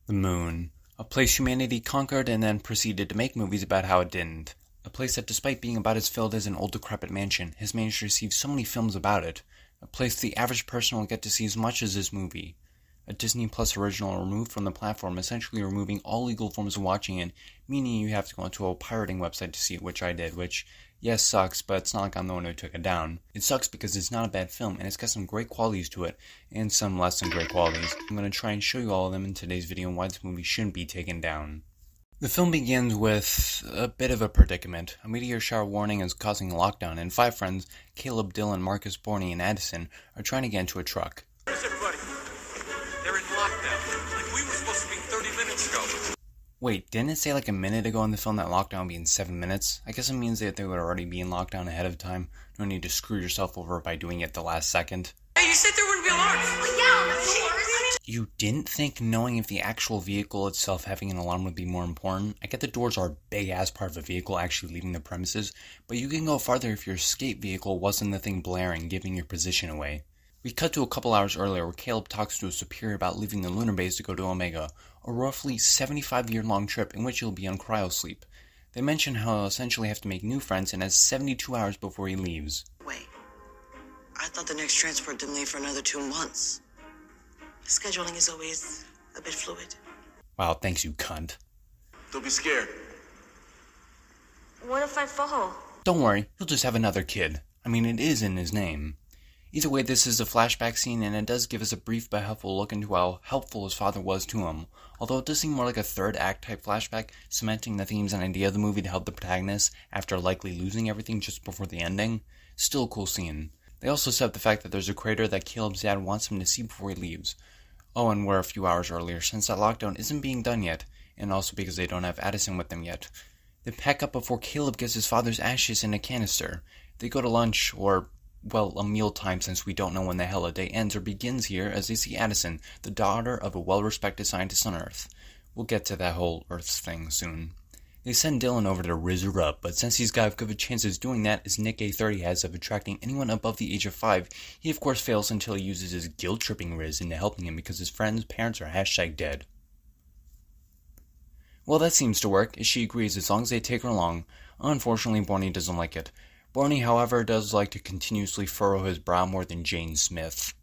The moon. A place humanity conquered and then proceeded to make movies about how it didn't. A place that, despite being about as filled as an old decrepit mansion, has managed to receive so many films about it. A place the average person will get to see as much as this movie. A Disney Plus original removed from the platform, essentially removing all legal forms of watching it, meaning you have to go onto a pirating website to see it, which I did, which, yes, sucks, but it's not like I'm the one who took it down. It sucks because it's not a bad film, and it's got some great qualities to it, and some less than great qualities. I'm going to try and show you all of them in today's video and why this movie shouldn't be taken down. The film begins with a bit of a predicament. A meteor shower warning is causing a lockdown, and 5 friends, Caleb, Dylan, Marcus, Borny, and Addison, are trying to get into a truck. Where's everybody? They're in lockdown. Like we were supposed to be 30 minutes ago. Wait, didn't it say like a minute ago in the film that lockdown would be in 7 minutes? I guess it means that they would already be in lockdown ahead of time. No need to screw yourself over by doing it the last second. Hey, you said there wouldn't be alarms. Well, yeah, of course. You didn't think knowing if the actual vehicle itself having an alarm would be more important? I get the doors are a big-ass part of a vehicle actually leaving the premises, but you can go farther if your escape vehicle wasn't the thing blaring, giving your position away. We cut to a couple hours earlier where Caleb talks to a superior about leaving the lunar base to go to Omega, a roughly 75-year-long trip in which he'll be on cryosleep. They mention how he'll essentially have to make new friends and has 72 hours before he leaves. Wait, I thought the next transport didn't leave for another 2 months. Scheduling is always a bit fluid. Wow, thanks you cunt. Don't be scared. What if I fall? Don't worry, he'll just have another kid. I mean, it is in his name. Either way, this is a flashback scene, and it does give us a brief but helpful look into how helpful his father was to him. Although it does seem more like a third act type flashback, cementing the themes and idea of the movie to help the protagonist after likely losing everything just before the ending. Still a cool scene. They also set up the fact that there's a crater that Caleb's dad wants him to see before he leaves. Oh, and we're a few hours earlier, since that lockdown isn't being done yet, and also because they don't have Addison with them yet. They pack up before Caleb gets his father's ashes in a canister. They go to lunch, or, well, a mealtime since we don't know when the hell a day ends or begins here, as they see Addison, the daughter of a well-respected scientist on Earth. We'll get to that whole Earth thing soon. They send Dylan over to rizz her up, but since he's got as good a chance as doing that as Nick A30 has of attracting anyone above the age of 5, he of course fails until he uses his guilt-tripping Riz into helping him because his friend's parents are #dead. Well, that seems to work, as she agrees as long as they take her along. Unfortunately, Borny doesn't like it. Borny, however, does like to continuously furrow his brow more than Jane Smith.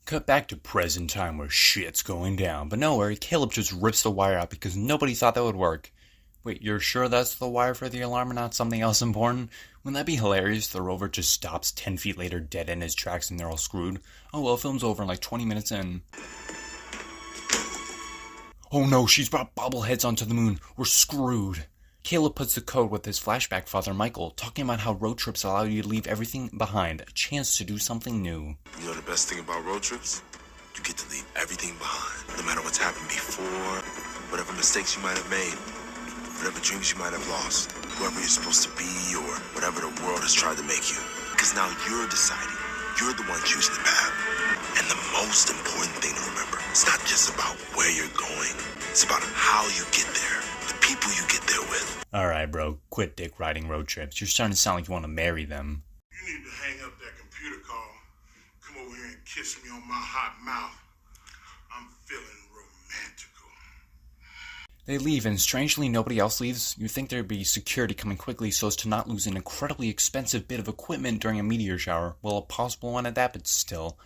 Cut back to present time where shit's going down, but no worry, Caleb just rips the wire out because nobody thought that would work. Wait, you're sure that's the wire for the alarm and not something else important? Wouldn't that be hilarious if the rover just stops 10 feet later dead in his tracks and they're all screwed? Oh well, film's over in like 20 minutes in. Oh no, she's brought bobbleheads onto the moon. We're screwed. Caleb puts the code with his flashback father Michael, talking about how road trips allow you to leave everything behind, a chance to do something new. You know the best thing about road trips? You get to leave everything behind. No matter what's happened before, whatever mistakes you might have made, whatever dreams you might have lost, whoever you're supposed to be, or whatever the world has tried to make you. Because now you're deciding. You're the one choosing the path. And the most important thing to remember, it's not just about where you're going. It's about how you get there, the people you get there with. Alright bro, quit dick riding road trips. You're starting to sound like you want to marry them. You need to hang up that computer call. Come over here and kiss me on my hot mouth. I'm feeling romantical. They leave, and strangely nobody else leaves. You'd think there'd be security coming quickly so as to not lose an incredibly expensive bit of equipment during a meteor shower. Well, a possible one at that, but still.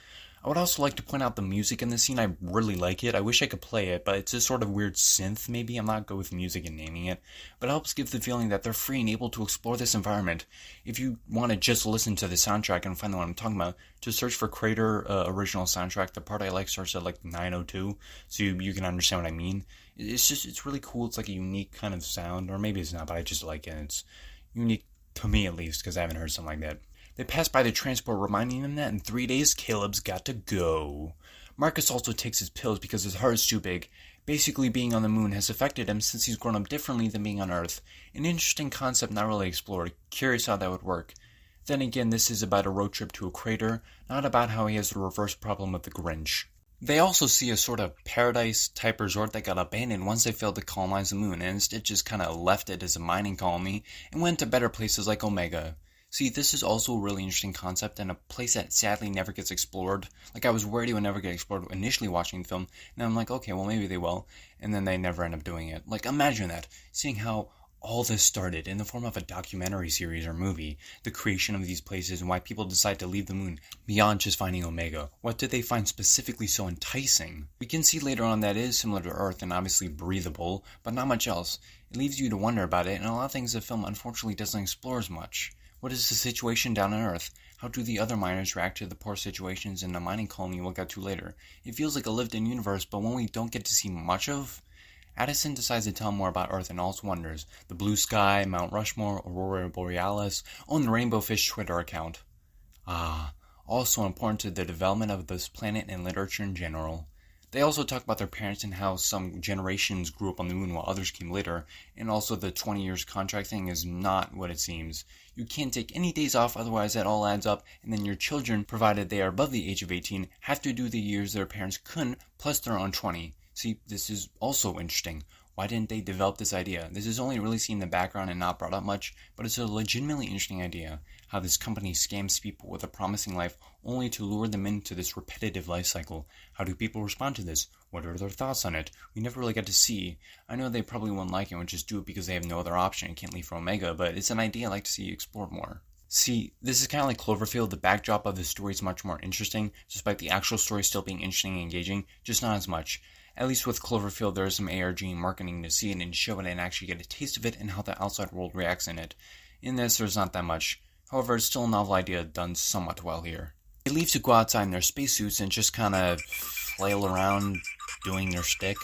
I would also like to point out the music in this scene. I really like it. I wish I could play it, but it's a sort of weird synth, maybe. I'm not good with music and naming it. But it helps give the feeling that they're free and able to explore this environment. If you want to just listen to the soundtrack and find out what I'm talking about, just search for Crater original soundtrack. The part I like starts at like 9:02, so you can understand what I mean. It's really cool. It's like a unique kind of sound, or maybe it's not, but I just like it. It's unique to me at least, because I haven't heard something like that. They pass by the transport reminding them that in 3 days Caleb's got to go. Marcus also takes his pills because his heart is too big. Basically being on the moon has affected him since he's grown up differently than being on Earth. An interesting concept not really explored. Curious how that would work. Then again, this is about a road trip to a crater, not about how he has the reverse problem of the Grinch. They also see a sort of paradise-type resort that got abandoned once they failed to colonize the moon, and instead just kind of left it as a mining colony and went to better places like Omega. See, this is also a really interesting concept and a place that sadly never gets explored. Like, I was worried it would never get explored initially watching the film, and I'm like, okay, well, maybe they will, and then they never end up doing it. Like, imagine that, seeing how all this started in the form of a documentary series or movie, the creation of these places and why people decide to leave the moon beyond just finding Omega. What did they find specifically so enticing? We can see later on that it is similar to Earth and obviously breathable, but not much else. It leaves you to wonder about it, and a lot of things the film unfortunately doesn't explore as much. What is the situation down on Earth? How do the other miners react to the poor situations in the mining colony we'll get to later? It feels like a lived-in universe, but one we don't get to see much of. Addison decides to tell more about Earth and all its wonders. The blue sky, Mount Rushmore, Aurora Borealis, and the Rainbow Fish Twitter account. Also important to the development of this planet and literature in general. They also talk about their parents and how some generations grew up on the moon while others came later, and also the 20 years contract thing is not what it seems. You can't take any days off, otherwise that all adds up, and then your children, provided they are above the age of 18, have to do the years their parents couldn't, plus their own 20. See, this is also interesting. Why didn't they develop this idea? This is only really seen in the background and not brought up much, but it's a legitimately interesting idea. How this company scams people with a promising life only to lure them into this repetitive life cycle. How do people respond to this? What are their thoughts on it? We never really got to see. I know they probably won't like it and would just do it because they have no other option and can't leave for Omega, but it's an idea I'd like to see explored more. See, this is kind of like Cloverfield. The backdrop of the story is much more interesting, despite the actual story still being interesting and engaging, just not as much. At least with Cloverfield, there is some ARG marketing to see it and show it and actually get a taste of it and how the outside world reacts in it. In this, there's not that much. However, it's still a novel idea done somewhat well here. They leave to go outside in their spacesuits and just kind of flail around doing their shtick.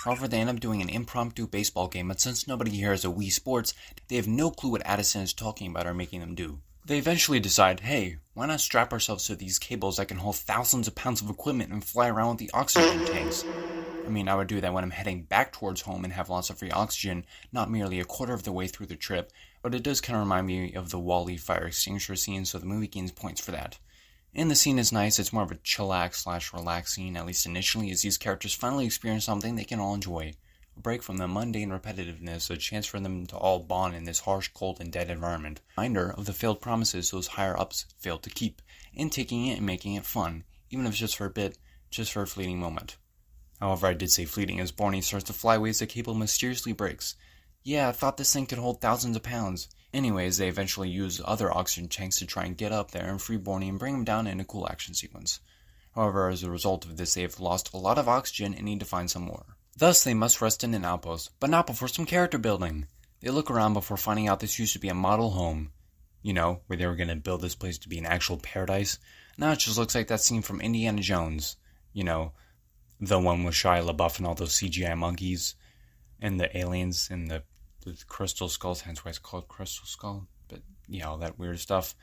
However, they end up doing an impromptu baseball game, and since nobody here has a Wii Sports, they have no clue what Addison is talking about or making them do. They eventually decide, hey, why not strap ourselves to these cables that can hold thousands of pounds of equipment and fly around with the oxygen tanks? I mean, I would do that when I'm heading back towards home and have lots of free oxygen, not merely a quarter of the way through the trip, but it does kind of remind me of the Wall-E fire extinguisher scene, so the movie gains points for that. And the scene is nice. It's more of a chillax/relax scene, at least initially, as these characters finally experience something they can all enjoy. A break from the mundane repetitiveness, a chance for them to all bond in this harsh, cold, and dead environment. Reminder of the failed promises those higher-ups failed to keep, and taking it and making it fun, even if it's just for a bit, just for a fleeting moment. However, I did say fleeting as Barney starts to fly ways the cable mysteriously breaks. Yeah, I thought this thing could hold thousands of pounds. Anyways, they eventually use other oxygen tanks to try and get up there and free Barney and bring him down in a cool action sequence. However, as a result of this, they have lost a lot of oxygen and need to find some more. Thus, they must rest in an outpost, but not before some character building. They look around before finding out this used to be a model home. You know, where they were going to build this place to be an actual paradise. Now it just looks like that scene from Indiana Jones. You know, the one with Shia LaBeouf and all those CGI monkeys, and the aliens, and the crystal skulls, hence why it's called Crystal Skull, but yeah, all that weird stuff.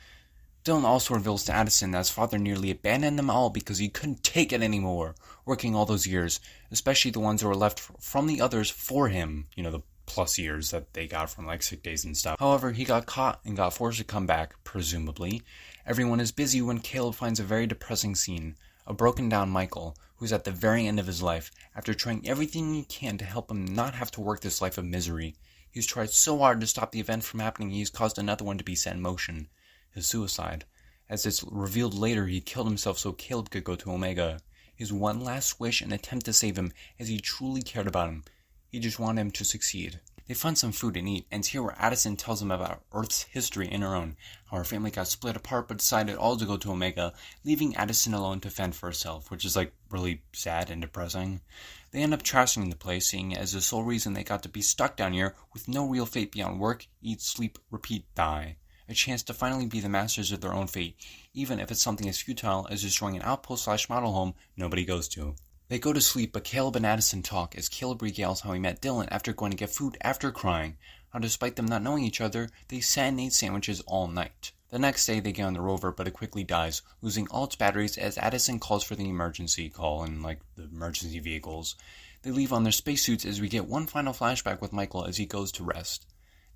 Dylan also reveals to Addison that his father nearly abandoned them all because he couldn't take it anymore, working all those years, especially the ones that were left from the others for him, you know, the plus years that they got from like sick days and stuff. However, he got caught and got forced to come back, presumably. Everyone is busy when Caleb finds a very depressing scene. A broken down Michael, who's at the very end of his life, after trying everything he can to help him not have to work this life of misery. He's tried so hard to stop the event from happening, he's caused another one to be set in motion. His suicide. As it's revealed later, he killed himself so Caleb could go to Omega. His one last wish and attempt to save him, as he truly cared about him. He just wanted him to succeed. They find some food and eat, and it's here where Addison tells him about Earth's history and her own, how her family got split apart but decided all to go to Omega, leaving Addison alone to fend for herself, which is like really sad and depressing. They end up trashing the place, seeing it as the sole reason they got to be stuck down here with no real fate beyond work, eat, sleep, repeat, die. A chance to finally be the masters of their own fate, even if it's something as futile as destroying an outpost/model home nobody goes to. They go to sleep, but Caleb and Addison talk as Caleb regales how he met Dylan after going to get food after crying, how despite them not knowing each other, they sat and ate sandwiches all night. The next day they get on the rover, but it quickly dies, losing all its batteries as Addison calls for the emergency call and the emergency vehicles. They leave on their spacesuits as we get one final flashback with Michael as he goes to rest.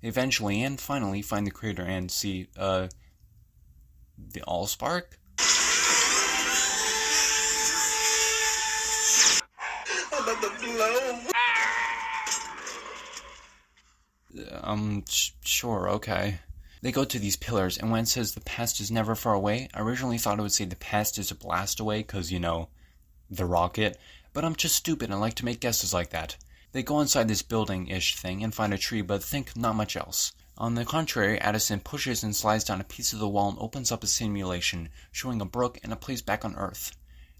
They eventually and finally find the crater and see, the Allspark? Sure, okay. They go to these pillars, and when it says the past is never far away, I originally thought it would say the past is a blast away, cause, you know, the rocket. But I'm just stupid and like to make guesses like that. They go inside this building-ish thing and find a tree, but think not much else. On the contrary, Addison pushes and slides down a piece of the wall and opens up a simulation, showing a brook and a place back on Earth.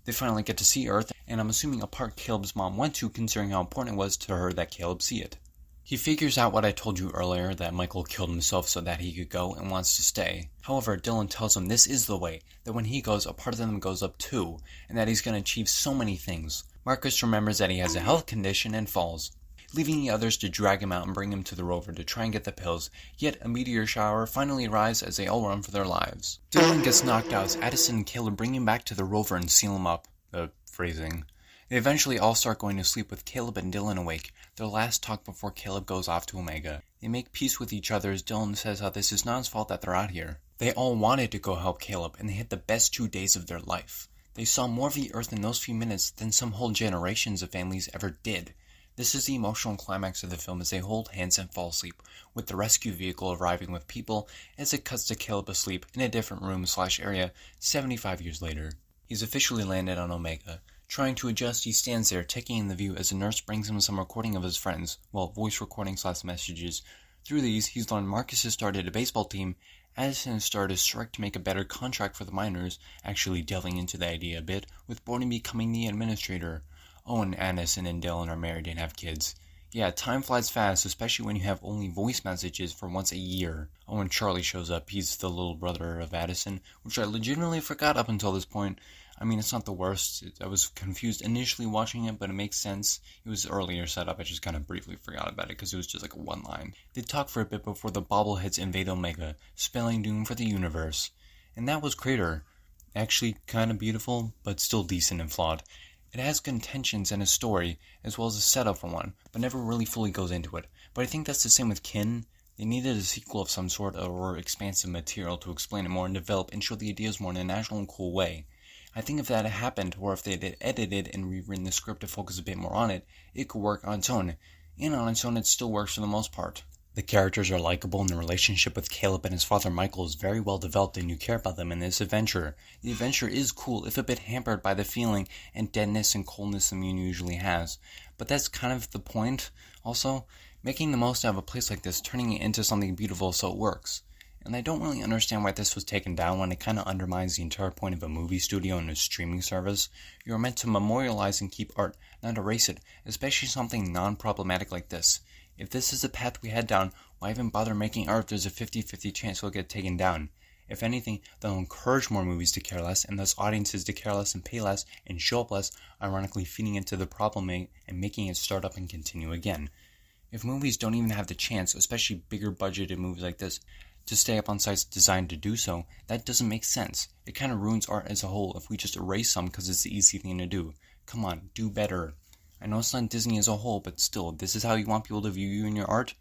They finally get to see Earth, and I'm assuming a part Caleb's mom went to, considering how important it was to her that Caleb see it. He figures out what I told you earlier, that Michael killed himself so that he could go, and wants to stay. However, Dylan tells him this is the way, that when he goes, a part of them goes up too, and that he's going to achieve so many things. Marcus remembers that he has a health condition and falls, leaving the others to drag him out and bring him to the rover to try and get the pills, yet a meteor shower finally arrives as they all run for their lives. Dylan gets knocked out as Addison and Caleb bring him back to the rover and seal him up. Phrasing. They eventually all start going to sleep with Caleb and Dylan awake, their last talk before Caleb goes off to Omega. They make peace with each other as Dylan says how this is not his fault that they're out here. They all wanted to go help Caleb, and they had the best 2 days of their life. They saw more of the Earth in those few minutes than some whole generations of families ever did. This is the emotional climax of the film as they hold hands and fall asleep, with the rescue vehicle arriving with people as it cuts to Caleb asleep in a different room/area 75 years later. He's officially landed on Omega. Trying to adjust, he stands there, taking in the view as a nurse brings him some recording of his friends, voice recording/messages. Through these, he's learned Marcus has started a baseball team, Addison has started a strike to make a better contract for the miners, actually delving into the idea a bit, with Borden becoming the administrator. Owen, Addison, and Dylan are married and have kids. Yeah, time flies fast, especially when you have only voice messages for once a year. Oh, and Charlie shows up. He's the little brother of Addison, which I legitimately forgot up until this point. I mean, it's not the worst. I was confused initially watching it, but it makes sense. It was earlier set up. I just kind of briefly forgot about it because it was just like a one line. They talk for a bit before the bobbleheads invade Omega, spelling doom for the universe. And that was Crater. Actually kind of beautiful, but still decent and flawed. It has good intentions and a story, as well as a setup for one, but never really fully goes into it. But I think that's the same with Kin. They needed a sequel of some sort or expansive material to explain it more and develop and show the ideas more in a natural and cool way. I think if that had happened, or if they had edited and rewritten the script to focus a bit more on it, it could work on its own. And on its own, it still works for the most part. The characters are likable, and the relationship with Caleb and his father Michael is very well developed, and you care about them in this adventure. The adventure is cool, if a bit hampered by the feeling and deadness and coldness the moon usually has. But that's kind of the point, also, making the most out of a place like this, turning it into something beautiful so it works. And I don't really understand why this was taken down when it kind of undermines the entire point of a movie studio and a streaming service. You are meant to memorialize and keep art, not erase it, especially something non-problematic like this. If this is the path we head down, why even bother making art if there's a 50-50 chance it'll get taken down? If anything, they'll encourage more movies to care less, and thus audiences to care less and pay less and show up less, ironically feeding into the problem and making it start up and continue again. If movies don't even have the chance, especially bigger budgeted movies like this, to stay up on sites designed to do so, that doesn't make sense. It kind of ruins art as a whole if we just erase some because it's the easy thing to do. Come on, do better. I know it's not Disney as a whole, but still, this is how you want people to view you and your art?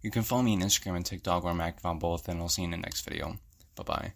You can follow me on Instagram and TikTok where I'm active on both, and I'll see you in the next video. Bye-bye.